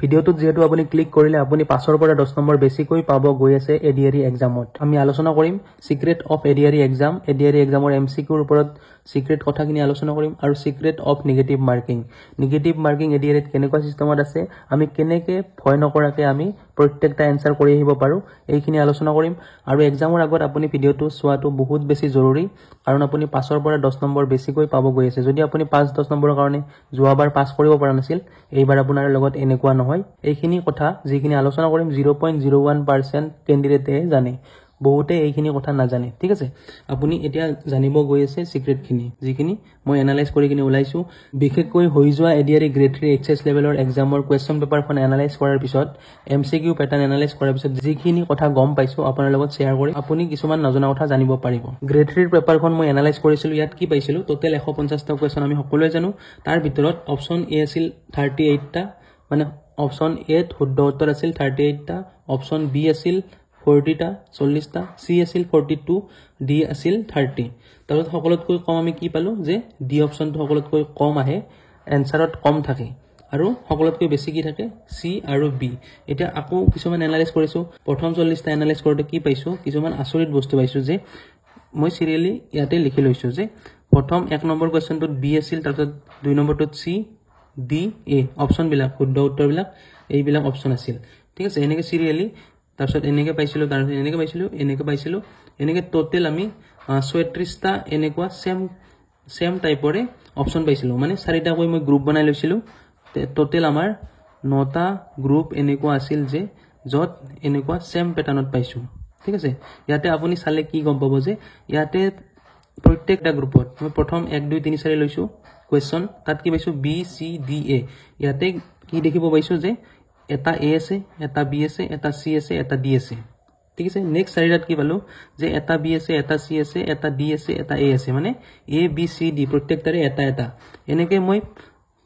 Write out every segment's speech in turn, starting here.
ভিডিওটোত যেহেতু আপুনি ক্লিক কৰিলে আপুনি 5 পৰা 10 নম্বৰ বেছিকৈ পাব গৈ আছে এডিআৰই এক্সামত আমি আলোচনা কৰিম সিক্ৰেট অফ এডিআৰই এক্সামৰ এমসিকিউৰ ওপৰত সিক্ৰেট কথাখিনি আলোচনা কৰিম আৰু সিক্ৰেট অফ নেগেটিভ মাৰ্কিং এডিআৰইত কেনেকুৱা সিস্টেমত আছে আমি কেনেকৈ ভয় নকৰাকে আমি প্ৰত্যেকটা এনসাৰ কৰি আহিব পাৰো এইখিনি আলোচনা কৰিম আৰু এক্সামৰ আগত আপুনি ভিডিওটো চোৱাটো বহুত বেছি জৰুৰী কাৰণ আপুনি 5 পৰা 10 নম্বৰ বেছিকৈ পাব গৈ আছে যদি আপুনি 5-10 নম্বৰৰ কাৰণে যোৱাবাৰ পাস কৰিব পৰা নাছিল এইবাৰ আপোনাৰ লগত এনেকুৱা নহয় এইখিনি কথা যিখিনি আলোচনা কৰিম 0.01% ক্যান্ডিডেটে জানে বহুতে এইখিনি কথা নাজানে ঠিক আছে আপুনি এতিয়া জানিব গৈ আছে সিক্ৰেট খিনি যিখিনি মই এনালাইজ কৰি কিনে ওলাইছো বিশেষকৈ হৈ যোৱা এডিআৰই গ্ৰেড 3 এইচএস লেভেলৰ এক্সামৰ কোৱেশ্চন পেপাৰখন এনালাইজ কৰাৰ পিছত এমসিকিউ প্যাটাৰ্ন এনালাইজ কৰাৰ পিছত যিখিনি কথা গম পাইছো আপোনাৰ লগত শেয়াৰ কৰি আপুনি কিছুমান নজনা কথা জানিব পাৰিব গ্ৰেড 3 পেপাৰখন মই এনালাইজ কৰিছিলো ইয়াত কি পাইছিলো টোটাল 150 টা কোৱেশ্চন আমি সকলোৱে জানো তাৰ ভিতৰত অপচন এ আছিল 38 টা মানে অপচন এ শুদ্ধ উত্তৰ আছিল 38 টা অপচন বি আছিল 40 টা 40 টা সি আছিল 42 ডি আছিল 30 তাৰপিছত সকলোতকৈ কম আমি কি পালো যে ডি অপচনটো সকলোতকৈ কম আহে এনসাৰত কম থাকে আৰু সকলোতকৈ বেছি কি থাকে সি আৰু বি এটা আকৌ কিছুমান এনালাইজ কৰিছো প্ৰথম 40 টা এনালাইজ কৰোতে কি পাইছো কিছুমান আচৰিত বস্তু পাইছো যে মই সিৰিয়ালি ইয়াতে লিখি লৈছো যে প্ৰথম 1 নম্বৰ কোৱেশ্চনটোত বি আছিল তাৰপিছত 2 নম্বৰটোত সি ডি এ অপচন বিলাক শুদ্ধ উত্তৰ বিলাক এইবিলাক অপচন আছিল ঠিক আছে এনেকে সিৰিয়ালি তাৰপিছত এনেকে পাইছিলো তাৰপিছত এনেকে পাইছিলো এনেকে টোটাল আমি 36 টা এনেকুৱা সেম টাইপৰে অপচন পাইছিলো মানে 4টা কৈ মই গ্ৰুপ বনাই লৈছিলো টোটাল আমাৰ 9টা গ্ৰুপ এনেকুৱা আছিল যে যত এনেকুৱা সেম প্যাটাৰ্নত পাইছো ঠিক আছে ইয়াতে আপুনি চালে কি গম পাব যে ইয়াতে প্ৰত্যেকটা গ্ৰুপত মই প্ৰথম 1 2 3 4 লৈছো কোৱেশ্চন তাত কি পাইছো বি সি ডি এ ইয়াতে কি দেখিব পাইছো যে এটা এ আছে এটা বি আছে এটা সি আছে এটা ডি আছে ঠিক আছে নেক্সট চাৰিটাত কি পালো যে এটা বি আছে এটা সি আছে এটা ডি আছে এটা এ আছে মানে এ বি সি ডি প্ৰত্যেকটাৰে এটা এনেকৈ মই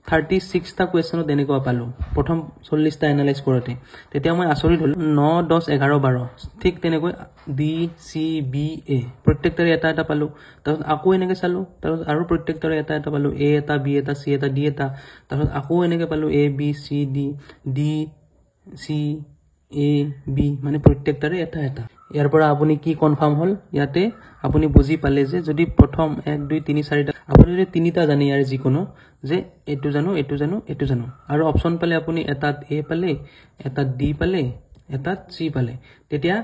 36 টা কোৱেশ্চনত এনেকুৱা পালো প্ৰথম 40 টা এনালাইজ কৰোতে তেতিয়া মই আচৰিত হলো 9 10 11 12 ঠিক তেনেকৈ বি সি বি এ প্ৰত্যেকটাৰে এটা পালো তাৰপিছত আকৌ এনেকৈ চালো তাৰপিছত আৰু প্ৰত্যেকটাৰে এটা পালো এ এটা বি এটা সি এটা ডি এটা তাৰপিছত আকৌ এনেকৈ পালো A B C D C A B মানে প্ৰত্যেকটাৰে এটা ইয়াৰ পৰা আপুনি কি কনফাৰ্ম হল ইয়াতে আপুনি বুজি পালে যে যদি প্ৰথম 1 2 3 4টা আপুনি যদি তিনিটা জানে ইয়াৰ যিকোনো যে এটো জানো আৰু অপচন পালে আপুনি এটাত এ পালে এটাত ডি পালে এটাত সি পালে তেতিয়া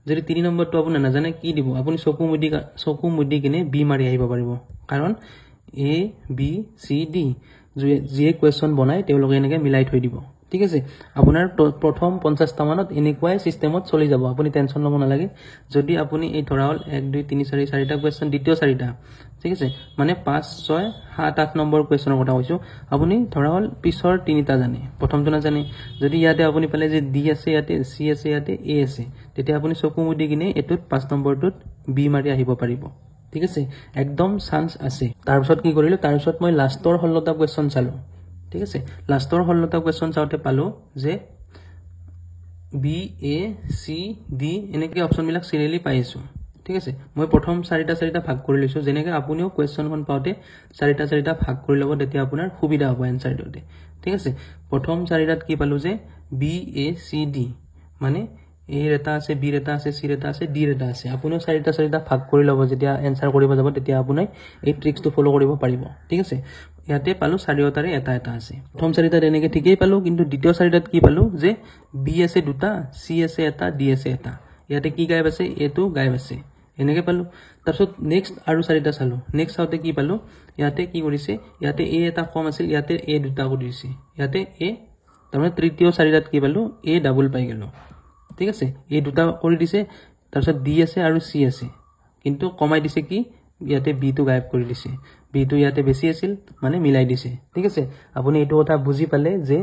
যদি 3 নম্বৰটো আপুনি নাজানে কি দিব আপুনি চকু মুদি কিনে বি মাৰি আহিব পাৰিব কাৰণ এ বি সি ডি যিয়ে কোৱেশ্চন বনায় তেওঁলোকে এনেকৈ মিলাই থৈ দিব ঠিক আছে আপোনাৰ প্ৰথম 50 টা মানত এনেকুৱাই সিস্টেমত চলি যাব আপুনি টেনচন লব নালাগে যদি আপুনি এই ধৰা হল 1 2 3 4 4টা কোৱেশ্চন দ্বিতীয় 4টা ঠিক আছে মানে 5 6 7 8 নম্বৰ কোৱেশ্চনৰ কথা কৈছো আপুনি ধৰা হল পিছৰ 3টা জানে প্ৰথমটো নাজানে যদি ইয়াতে আপুনি পালে যে ডি আছে ইয়াতে সি আছে ইয়াতে এ আছে তেতিয়া আপুনি চকু মুদি কিনে এটোত 5 নম্বৰটোত বি মাৰি আহিব পাৰিব ঠিক আছে একদম চান্স আছে তাৰপিছত কি কৰিলো তাৰপিছত মই লাষ্টৰ 16টা কোৱেশ্চন চালো ঠিক আছে লাষ্টৰ 16টা কোৱেশ্চন চাওতে পালো যে বি এ সি ডি এনেকে অপচন বিলাক সিৰিয়ালি পাইছো ঠিক আছে মই প্ৰথম 4টা ভাগ কৰি লৈছো যেনেকৈ আপুনিও কোৱেশ্চনখন পাওতে 4টা ভাগ কৰি লব তেতিয়া আপোনাৰ সুবিধা হ'ব এনসাৰ দিওতে ঠিক আছে প্ৰথম 4টাত কি পালো যে বি এ সি ডি মানে এ এটা আছে বি এটা আছে সি এটা আছে ডি এটা আছে আপুনিও 4টা ভাগ কৰি লব যেতিয়া এনসাৰ কৰিব যাব তেতিয়া আপুনি এই ট্ৰিক্সটো ফলো কৰিব পাৰিব ঠিক আছে ইয়াতে পালো 4টাৰে এটা আছে প্ৰথম 4টাত এনেকে ঠিকই পালো কিন্তু দ্বিতীয় 4টাত কি পালো যে বি আছে দুটা সি আছে এটা ডি আছে এটা ইয়াতে কি গায়ব আছে এটো গায়ব আছে এনেকে পালো তাৰপিছত নেক্সট আৰু 4টা চালো নেক্সট চাওতে কি পালো ইয়াতে কি কৰিছে ইয়াতে এ এটা কম আছিল ইয়াতে এ দুটা কৰি দিছে ইয়াতে এ তাৰমানে তৃতীয় 4টাত কি পালো এ ডাবল পাই গেল ঠিক আছে এই দুটা কৰি দিছে তাৰপিছত ডি আছে আৰু সি আছে কিন্তু কমাই দিছে কি ইয়াতে বি টো গায়ব কৰি দিছে বি টো ইয়াতে বেছি আছিল মানে মিলাই দিছে ঠিক আছে আপুনি এটো কথা বুজি পালে যে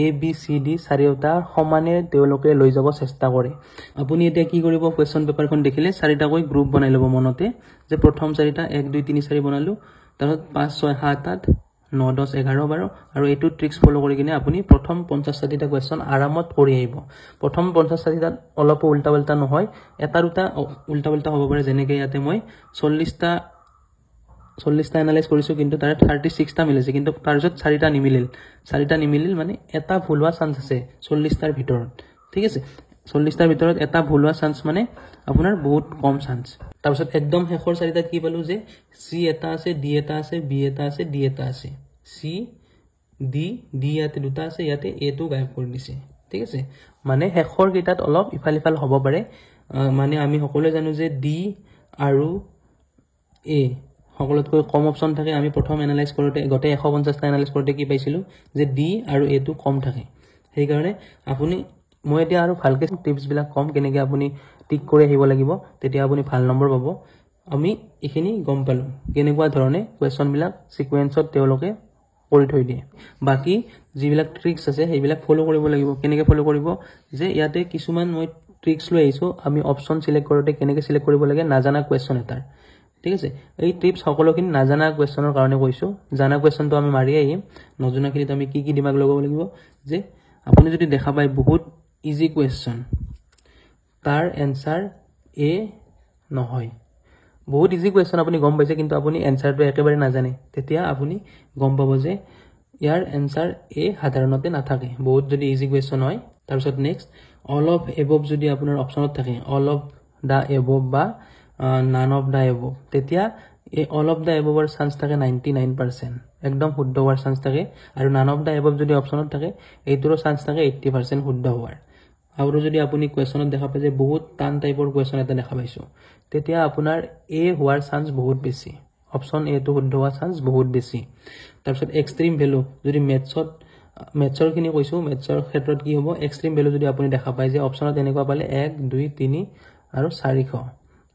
এ বি সি ডি চাৰিটা সমানে তেওঁলোকে লৈ যাব চেষ্টা কৰে আপুনি এতিয়া কি কৰিব কোৱেশ্চন পেপাৰখন দেখিলে 4টা কৈ গ্ৰুপ বনাই লব মনতে যে প্ৰথম 4টা 1 2 3 4 বনালো তাৰপিছত 5 6 7 8 9 10 11 12 আৰু এটো ট্ৰিক্স ফলো কৰি কিনে আপুনি প্ৰথম 50 টা কোৱেশ্চন আৰামত কৰি আহিব প্ৰথম 50 টা অলপ উল্টা পাল্টা নহয় এটা দুটা উল্টা পাল্টা হ'ব পাৰে যেনেকৈ ইয়াতে মই 40টা 40টা এনালাইজ কৰিছোঁ কিন্তু তাৰে 36টা মিলিছে কিন্তু তাৰপিছত 4টা নিমিলিল মানে এটা ভুল হোৱা চান্স আছে 40টাৰ ভিতৰত ঠিক আছে 40টাৰ ভিতৰত এটা ভুল হোৱা চান্স মানে আপোনাৰ বহুত কম চান্স তাৰপিছত একদম শেষৰ 4টা কি পালো যে সি এটা আছে ডি এটা আছে বি এটা আছে ডি এটা আছে সি ডি ইয়াতে দুটা আছে ইয়াতে এ টো গায়ব কৰি দিছে ঠিক আছে মানে শেষৰ কেইটাত অলপ ইফাল হ'ব পাৰে মানে আমি সকলোৱে জানো যে ডি আৰু এ সকলোতকৈ কম অপচন থাকে আমি প্ৰথম এনালাইজ কৰোতে গতে 150টা এনালাইজ কৰোতে কি পাইছিলো যে ডি আৰু এ টো কম থাকে সেই কাৰণে আপুনি মই এতিয়া আৰু ভালকে টিপছ বিলাক কম কেনেকৈ আপুনি টিক কৰি আহিব লাগিব তেতিয়া আপুনি ভাল নম্বৰ পাব আমি এখিনি গম পালো কেনেকুৱা ধৰণে কোৱেশ্চন বিলাক সিকোয়েন্সত তেওঁলোকে কৰি থৈ দিয়ে বাকি যিবিলাক ট্ৰিক্স আছে সেইবিলাক ফলো কৰিব লাগিব কেনেকৈ ফলো কৰিব যে ইয়াতে কিছুমান মই ট্ৰিক্স লৈ আহিছো আমি অপচন সিলেক্ট কৰোতে কেনেকৈ সিলেক্ট কৰিব লাগে নাজানা কোৱেশ্চন এটাৰ ঠিক আছে এই টিপছ সকলোখিনি নাজানা কোৱেশ্চনৰ কাৰণে কৈছো জানা কোৱেশ্চনটো আমি মাৰি আহিম নজনাখিনিত আমি কি দিমাগ লগাব লাগিব যে আপুনি যদি দেখা পায় বহুত ইজি কোৱেশ্চন তাৰ এনসাৰ এ নহয় বহুত ইজি কোৱেশ্চন আপুনি গম পাইছে কিন্তু আপুনি এনসাৰটো একেবাৰে নাজানে তেতিয়া আপুনি গম পাব যে ইয়াৰ এনসাৰ এ সাধাৰণতে নাথাকে বহুত যদি ইজি কোৱেশ্চন হয় তাৰপিছত নেক্সট অল অফ এবভ যদি আপোনাৰ অপচনত থাকে অল অফ দা এবভ বা নান অফ দা এবভ তেতিয়া এই অল অফ দা এবভৰ চান্স থাকে 99% একদম শুদ্ধ হোৱাৰ চান্স থাকে আৰু নান অফ দা এবভ যদি অপচনত থাকে এইটোৰো চান্স থাকে 80% শুদ্ধ হোৱাৰ আৰু যদি আপুনি কোৱেশ্চনত দেখা পায় যে বহুত টান টাইপৰ কোৱেশ্চন এটা দেখা পাইছো তেতিয়া আপোনাৰ এ হোৱাৰ চান্স বহুত বেছি অপচন এ টো শুদ্ধ হোৱাৰ চান্স বহুত বেছি তাৰপিছত এক্সট্ৰিম ভ্যালু যদি মেথছৰ খিনি কৈছো মেথছৰ ক্ষেত্ৰত কি হ'ব এক্সট্ৰিম ভ্যালু যদি আপুনি দেখা পায় যে অপচনত এনেকুৱা পালে 1 2 3 আৰু 400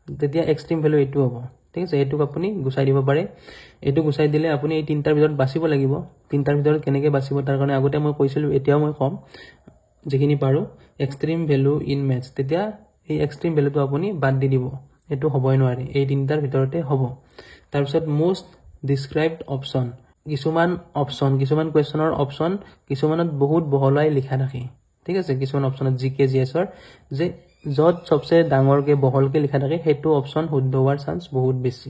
তেতিয়া এক্সট্ৰিম ভ্যালু এইটো হ'ব ঠিক আছে এইটোক আপুনি গুছাই দিব পাৰে এইটো গুছাই দিলে আপুনি এই তিনটাৰ ভিতৰত বাছিব লাগিব তিনটাৰ ভিতৰত কেনেকৈ বাছিব তাৰ কাৰণে আগতে মই কৈছিলো এতিয়াও মই কম যেখিনি পাৰো এক্সট্ৰিম ভ্যালু ইন মেথছ তেতিয়া এই এক্সট্ৰিম ভ্যালুটো আপুনি বাদ দি দিব এটো হ'বই নোৱাৰে এই তিনটাৰ ভিতৰতে হ'ব তাৰপিছত মোস্ট ডিসক্ৰাইবড অপচন কিছুমান কোৱেশ্চনৰ অপচন কিছুমানত বহুত বহলাই লিখা থাকে ঠিক আছে কিছুমান অপচনত জিকে জিএছৰ যে যত সবচে ডাঙৰকে বহলকে লিখা থাকে হেতু অপচন শুদ্ধ হোৱাৰ চান্স বহুত বেছি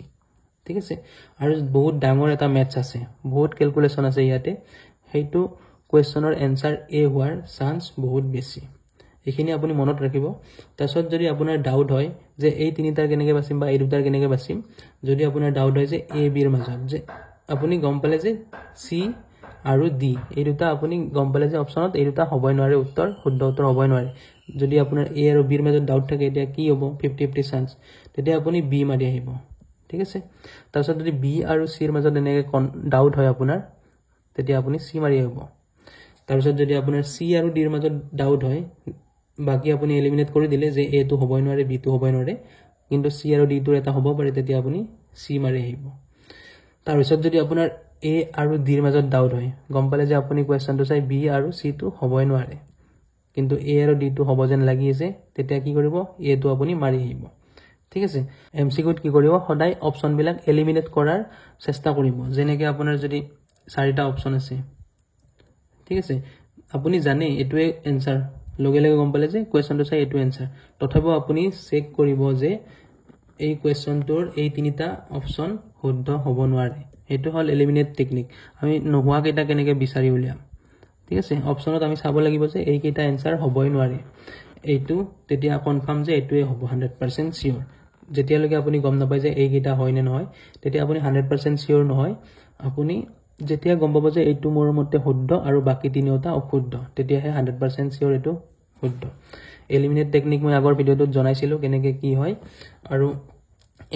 ঠিক আছে আৰু বহুত ডাঙৰ এটা ম্যাথছ আছে বহুত ক্যালকুলেশন আছে ইয়াতে হেতু কোৱেশ্চনৰ এনসাৰ এ হোৱাৰ চান্স বহুত বেছি এখিনি আপুনি মনত ৰাখিব তাৰছত যদি আপোনাৰ ডাউট হয় যে এই তিনিটাৰ কেনেকৈ বাছিম বা এই দুটাৰ কেনেকৈ বাছিম যদি আপোনাৰ ডাউট হয় যে এ বি ৰ মাজত যে আপুনি গম পালে যে সি আৰু ডি এই দুটা আপুনি গম পালে যে অপচনত এই দুটা হ'বই নোৱাৰে উত্তৰ শুদ্ধ উত্তৰ হ'বই নোৱাৰে যদি আপোনাৰ এ আৰু বি ৰ মাজত ডাউট থাকে এতিয়া কি হ'ব 50-50 চান্স তেতিয়া আপুনি বি মাৰি আহিব ঠিক আছে তাৰছত যদি বি আৰু সি ৰ মাজত এনেকৈ ডাউট হয় আপোনাৰ তেতিয়া আপুনি সি মাৰি আহিব তাৰছত যদি আপোনাৰ সি আৰু ডি ৰ মাজত ডাউট হয় বাকি আপুনি এলিমিনেট কৰি দিলে যে এ টো হ'বই নোৱাৰে বি টো হ'বই নোৱাৰে কিন্তু সি আৰু ডি টোৰ এটা হ'ব পাৰে তেতিয়া আপুনি সি মাৰি আহিব তাৰপিছত যদি আপোনাৰ এ আৰু ডি ৰ মাজত ডাউট হয় গম পালে যে আপুনি কোৱেশ্চনটো চাই বি আৰু সি টো হ'বই নোৱাৰে কিন্তু এ আৰু ডি টো হ'ব যেন লাগি আছে তেতিয়া কি কৰিব এ টো আপুনি মাৰি আহিব ঠিক আছে এমসিকিউত কি কৰিব সদায় অপচন বিলাক এলিমিনেট কৰাৰ চেষ্টা কৰিব যেনেকৈ আপোনাৰ যদি 4টা অপচন আছে ঠিক আছে আপুনি জানে এটোৱে এনসাৰ লগে লগে গম পালে যে কোৱেশ্চনটো চাই এটো এনসাৰ তথাপিও আপুনি চেক কৰিব যে এই কোৱেশ্চনটোৰ এই তিনিটা অপচন শুদ্ধ হ'ব নোৱাৰে এটো হল এলিমিনেট টেকনিক আমি নোহোৱা কেইটা কেনেকৈ বিচাৰি উলিয়াম ঠিক আছে অপচনত আমি চাব লাগিব যে এই কেইটা এনসাৰ হ'বই নোৱাৰে এইটো তেতিয়া কনফাৰ্ম যে এটোৱে হ'ব 100% সিওৰ যেতিয়ালৈকে আপুনি গম নাপায় যে এই কেইটা হয় নে নহয় তেতিয়া আপুনি 100% সিওৰ নহয় আপুনি যেতিয়া গম পাব যে এইটো মোৰ মতে শুদ্ধ আৰু বাকি তিনিটা অশুদ্ধ তেতিয়াহে 100% সিওৰ এটো শুদ্ধ এলিমিনেট টেকনিক মই আগৰ ভিডিওটোত জনাইছিলো কেনেকৈ কি হয় আৰু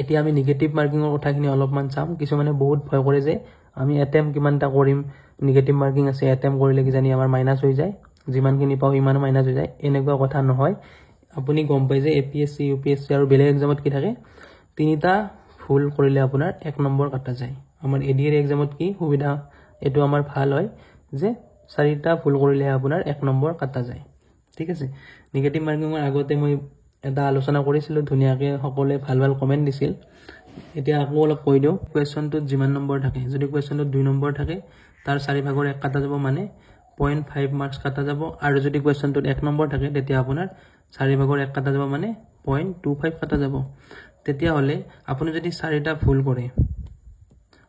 এতিয়া আমি নেগেটিভ মাৰ্কিংৰ কথাখিনি অলপমান চাম কিছুমানে বহুত ভয় কৰে যে আমি এটেম্প কিমানটা কৰিম নেগেটিভ মাৰ্কিং আছে এটেম্প কৰিলে কি জানি আমাৰ মাইনাস হৈ যায় যিমানখিনি পাও ইমান মাইনাস হৈ যায় এনেকুৱা কথা নহয় আপুনি গম পাই যে এপিএসসি ইউপিএসসি আৰু বেলেগ এক্সামত কি থাকে তিনিটা ফুল কৰিলে আপোনাৰ 1 নম্বৰ কাটা যায় আমাৰ এডিআৰ এক্সামত কি সুবিধা এটো আমাৰ ভাল হয় যে 4টা ফুল কৰিলে আপোনাৰ 1 নম্বৰ কাটা যায় ঠিক আছে নেগেটিভ মাৰ্কিংৰ আগতে মই এটা আলোচনা কৰিছিলো ধুনিয়াকে সকলে ভাল ভাল কমেন্ট দিছিল এতিয়া আকৌ অলপ কৈ দিও কোৱেশ্চনটোত যিমান নম্বৰ থাকে যদি কোৱেশ্চনটোত 2 নম্বৰ থাকে তাৰ 4 ভাগৰ 1 কাটা যাব মানে 0.5 মাৰ্কস কাটা যাব আৰু যদি কোৱেশ্চনটোত 1 নম্বৰ থাকে তেতিয়া আপোনাৰ 4 ভাগৰ 1 কাটা যাব মানে 0.25 কাটা যাব তেতিয়া হলে আপুনি যদি 4টা ভুল কৰে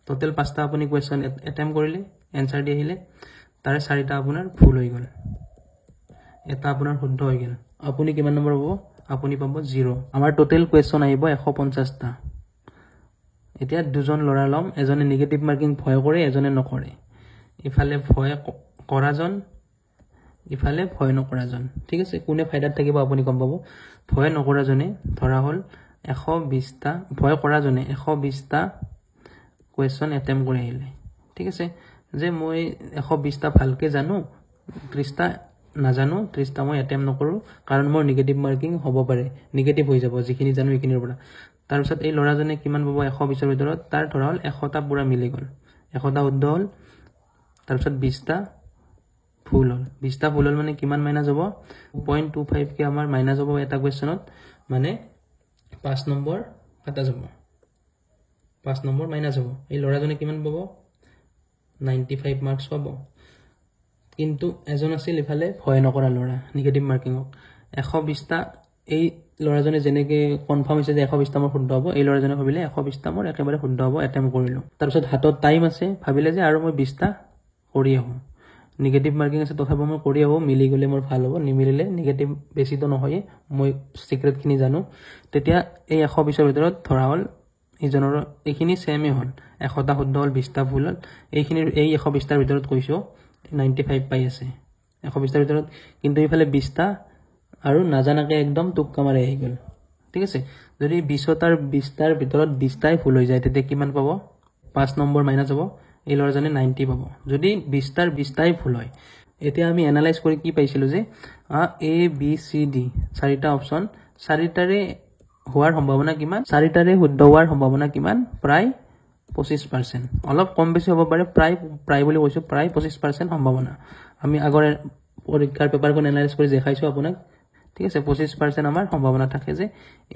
টোটেল 5টা আপুনি কোৱেশ্চন এটেম্প কৰিলে এনসাৰ দি আহিলে তাৰে 4টা আপোনাৰ ভুল হৈ গ'ল এটা আপোনাৰ শুদ্ধ হৈ গ'ল আপুনি কিমান নম্বৰ পাব আপুনি পাব 0 আমাৰ টোটেল কোৱেশ্চন আহিব 150টা এতিয়া দুজন লৰা লম এজনে নেগেটিভ মাৰ্কিং ভয় কৰে এজনে নকৰে ইফালে ভয় কৰাজন ইফালে ভয় নকৰাজন ঠিক আছে কোনে ফাইদাত থাকিব আপুনি গম পাব ভয় নকৰাজনে ধৰা হল 120টা ভয় কৰাজনে 120টা কোৱেশ্চন এটেম্প কৰি আহিলে ঠিক আছে যে মই 120টা ভালকে জানো 30টা নাজানো 30টা মই এটেম্প নকৰো কাৰণ মোৰ নেগেটিভ মাৰ্কিং হ'ব পাৰে নেগেটিভ হৈ যাব যিখিনি জানো এইখিনিৰ পৰা তাৰ পিছত এই লৰাজনে কিমান পাব 120ৰ ভিতৰত তাৰ ধৰা হল 100টা পুৰা মিলি গল 100টা শুদ্ধ হল তাৰ পিছত 20টা ভুল হল 20টা ভুল হল মানে কিমান মাইনাস হ'ব 0.25 কে আমাৰ মাইনাস হ'ব এটা কোৱেশ্চনত মানে 5 নম্বৰ কাটা যাব 5 নম্বৰ মাইনাস হ'ব এই লৰাজনে কিমান পাব 95 মাৰ্কস পাব কিন্তু এজন আছিল ইফালে ভয় নকৰা লৰা নেগেটিভ মাৰ্কিংক 120টা এই লৰাজনে যেনেকে কনফাৰ্ম হৈছে যে 120টা মোৰ শুদ্ধ হ'ব এই লৰাজনে ভাবিলে 120টা মোৰ একেবাৰে শুদ্ধ হ'ব এটেম্প কৰিলো তাৰ পিছত হাতত টাইম আছে ভাবিলে যে আৰু মই 20টা কৰি আহো নেগেটিভ মাৰ্কিং আছে তথাপি মই কৰি আহো মিলি গলে মোৰ ভাল হ'ব নিমিলিলে নেগেটিভ বেছি তো নহয় মই সিক্ৰেট খিনি জানো তেতিয়া এই 120ৰ ভিতৰত ধৰা হল ইজনৰ এইখিনি সেমে হল 100টা শুদ্ধ হল 20টা ভুল হল এইখিনি এই 120টাৰ ভিতৰত কৈছো 95 পাই আছে 120টাৰ ভিতৰত কিন্তু ইফালে 20টা আৰু নাজানাকে একদম টুক্কা মাৰি আহি গল ঠিক আছে যদি 20টাৰ ভিতৰত 20টাই ভুল হৈ যায় তেতিয়া কিমান পাব 5 নম্বৰ মাইনাস হ'ব এই লৰাজনে 90 পাব যদি 20টাৰ 20টাই ভুল হয় এতিয়া আমি এনালাইজ কৰি কি পাইছিলো যে এ বি সি ডি চাৰিটা অপচন চাৰিটাৰে হোৱাৰ সম্ভাৱনা কিমান চাৰিটাৰে শুদ্ধ হোৱাৰ সম্ভাৱনা কিমান প্ৰায় 25% অলপ কম বেছি হ'ব পাৰে প্ৰায় বুলি কৈছো প্ৰায় 25% সম্ভাৱনা আমি আগৰে পৰীক্ষাৰ পেপাৰখন এনালাইজ কৰি দেখাইছো আপোনাক ঠিক আছে 25% আমাৰ সম্ভাৱনা থাকে যে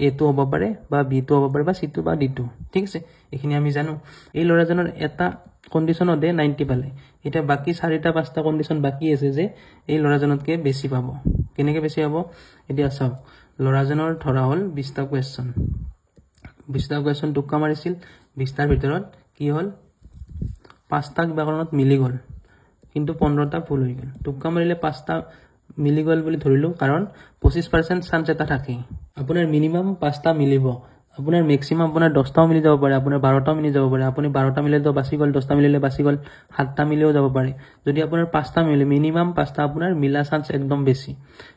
এ টো হ'ব পাৰে বা বি টো হ'ব পাৰে বা সি টো বা ডি টো ঠিক আছে এইখিনি আমি জানো এই লৰাজনৰ এটা কন্ডিশনত দে 90 পালে এটা বাকি 4টা 5টা কন্ডিশন বাকি আছে যে এই লৰাজনতকে বেছি পাব কেনেকে বেছি হ'ব এতিয়া চাও লৰাজনৰ ধৰা হল 20টা কোৱেশ্চন 20টা কোৱেশ্চন টুক্কা মাৰিছিল 20টাৰ ভিতৰত কি হল 5টা কিবা কাৰণত মিলি গল কিন্তু 15টা ভুল হৈ গল টুক্কা মাৰিলে 5টা মিলি গল বুলি ধৰিলো কাৰণ 25% চান্স এটা থাকে আপোনাৰ মিনিমাম 5টা মিলিব আপোনাৰ ম্যাক্সিমাম আপোনাৰ 10টাও মিলি যাব পাৰে আপোনাৰ 12টাও মিলি যাব পাৰে আপুনি 12টা মিলিলে তো বাছি গল 10টা মিলিলে বাছি গল 7টা মিলিও যাব পাৰে যদি আপোনাৰ 5টা মিলে মিনিমাম 5টা আপোনাৰ মিলা চান্স একদম বেছি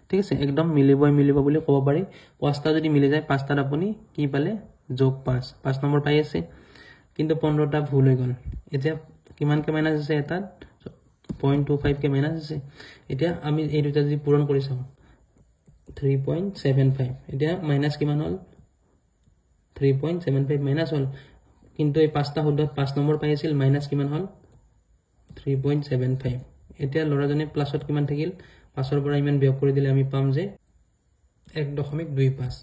ঠিক আছে একদম মিলিব বুলি ক'ব পাৰি 5টা যদি মিলি যায় 5টাত আপুনি কি পালে যোগ 5 নম্বৰ পাই আছে কিন্তু 15টা ভুল হৈ গল এতিয়া কিমান কে মাইনাস আছে এটা 0.25 কে মাইনাস আছে এতিয়া আমি এই দুটা যদি পূৰণ কৰি চাও 3.75 এতিয়া মাইনাস কিমান হল 3.75 মাইনাস হল কিন্তু এই 5টা শুদ্ধত 5 নম্বৰ পাই আছিল মাইনাস কিমান হল 3.75 এতিয়া লৰাজনে প্লাসত কিমান থাকিল 5ৰ পৰা ইমান বিয়োগ কৰি দিলে আমি পাম যে 1.25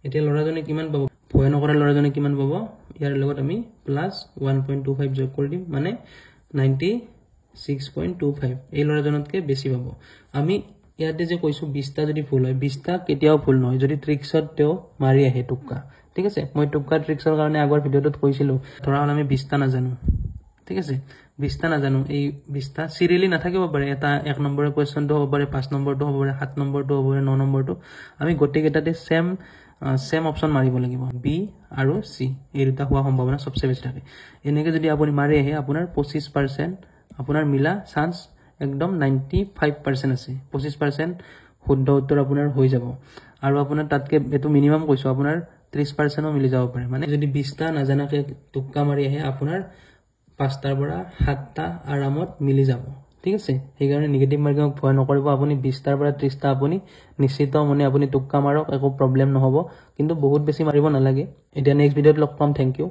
এতিয়া লৰাজনে কিমান পাব ভয় নকৰা লৰাজনে কিমান পাব ইয়াৰ লগত আমি প্লাস 1.25 যোগ কৰি দিম মানে 96.25 এই লৰাজনতকে বেছি পাব আমি ইয়াতে যে কৈছো 20টা যদি ভুল হয় 20টা কেতিয়াও ভুল নহয় যদি ট্ৰিক্সত তেও মাৰি আহে টুক্কা ঠিক আছে মই টুক্কা ট্ৰিক্সৰ কাৰণে আগৰ ভিডিওটোত কৈছিলো ধৰা হল আমি 20টা নাজানো ঠিক আছে 20টা নাজানো এই 20টা সিৰিয়ালি নাথাকিব পাৰে এটা 1 নম্বৰৰ কোৱেশ্চনটো হ'ব পাৰে 5 নম্বৰটো হ'ব পাৰে 7 নম্বৰটো হ'ব পাৰে 9 নম্বৰটো আমি গোটেই কেইটাতে সেম অপচন মাৰিব লাগিব বি আৰু সি এই দুটা হোৱা সম্ভাৱনা সবচে বেছি থাকে এনেকে যদি আপুনি মাৰি আহে আপোনাৰ 25% আপোনাৰ মিলা চান্স একদম 95% আছে 25% শুদ্ধ উত্তৰ আপোনাৰ হৈ যাব আৰু আপোনাৰ তাতকে এটো মিনিমাম কৈছো আপোনাৰ 30% মিলি যাব পাৰে মানে যদি 20টা নাজানাকে টুক্কা মাৰি আহে আপোনাৰ 5টাৰ পৰা 7টা আৰামত মিলি যাব ঠিক আছে সেইকাৰণে নেগেটিভ মাৰ্কিংক ভয় নকৰিব আপুনি 20টাৰ পৰা 30টা আপুনি নিশ্চিত মনে আপুনি টুক্কা মাৰক একো প্ৰবলেম নহব কিন্তু বহুত বেছি মাৰিব নালাগে এতিয়া নেক্সট ভিডিওত লগ পাম থ্যাংক ইউ